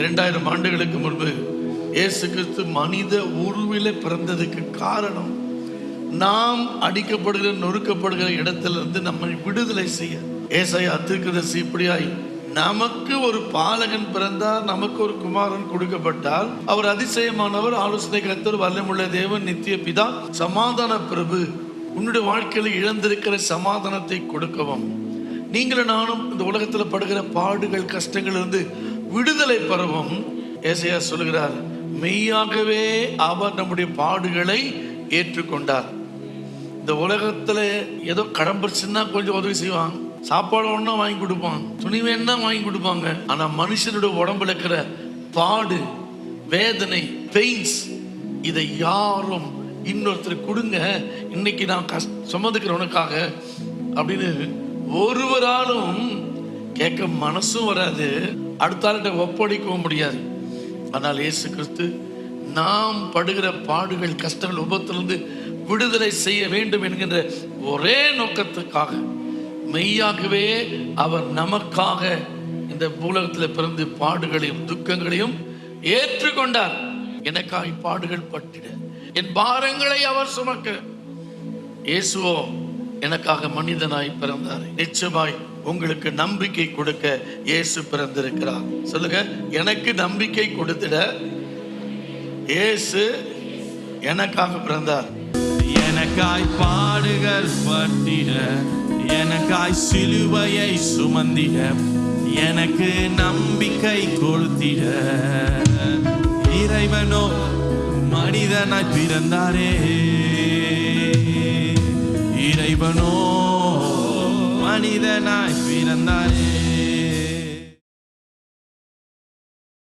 2000 ஆண்டுகளுக்கு முன்பு இயேசு கிறிஸ்து மனித உருவிலே பிறந்ததுக்கு காரணம் நாம் அடிக்கப்படுகிற நொறுக்கப்படுகிற இடத்திலிருந்து நம்மை விடுதலை செய்ய. ஏசாயா தீர்க்கதரிசி இப்படியாய், நமக்கு ஒரு பாலகன் பிறந்தார், நமக்கு ஒரு குமாரன் கொடுக்கப்பட்டால், அவர் அதிசயமானவர், ஆலோசனை கர்த்தர், வல்லமையுள்ள தேவன், நித்திய பிதா, சமாதான பிரபு. உன்னுடைய வாழ்க்கையில் இழந்திருக்கிற சமாதானத்தை கொடுக்கவும், நீங்களும் நானும் இந்த உலகத்தில் படுகிற பாடுகள் கஷ்டங்கள் இருந்து விடுதலை பெறவும் ஏசாயா சொல்கிறார், மெய்யாகவே அவர் நம்முடைய பாடுகளை ஏற்றுக்கொண்டார். இந்த உலகத்துல ஏதோ கடம்பரிச்சுன்னா கொஞ்சம் உதவி செய்வாங்க, சாப்பாடு ஒண்ணா வாங்கி கொடுப்பாங்க, துணி வேணா வாங்கி கொடுப்பாங்க. ஆனா மனுஷனுடைய உடம்புல இருக்கிற பாடு, வேதனை, பெயின்ஸ், இதை யாரும் இன்னொருத்தர் கொடுங்க, இன்னைக்கு நான் சுமந்துக்கிறவனுக்காக அப்படின்னு ஒருவராலும் கேட்க மனசும் வராது, அடுத்த ஆள்கிட்ட ஒப்படைக்கவும் முடியாது. ஆனால் இயேசு கிறிஸ்து நாம் படுகிற பாடுகள் கஷ்டங்கள் உபத்திலிருந்து விடுதலை செய்ய வேண்டும் என்கின்ற ஒரே நோக்கத்துக்காக மெய்யாகவே அவர் நமக்காக இந்த பூலகத்தில் பிறந்து பாடுகளையும் துக்கங்களையும் ஏற்றுக்கொண்டார். எனக்காய் பாடுகள் பட்டிட, என் பாரங்களை அவர் சுமக்க. இயேசுவோ எனக்காக மனிதனாய் பிறந்தார். நிச்சயமாய் உங்களுக்கு நம்பிக்கை கொடுக்க இயேசு பிறந்திருக்கிறார். சொல்லுங்க, எனக்கு நம்பிக்கை கொடுத்திட இயேசு எனக்காக பிறந்தார். எனக்காய் பாடுகள் பட்டிட, எனக்காய் சிலுவையை சுமந்திட, எனக்கு நம்பிக்கை கொடுத்திட, இறைவனோ மனிதனாய் பிறந்தாரே, இறைவனோ மனிதனாய் பிறந்தாரே.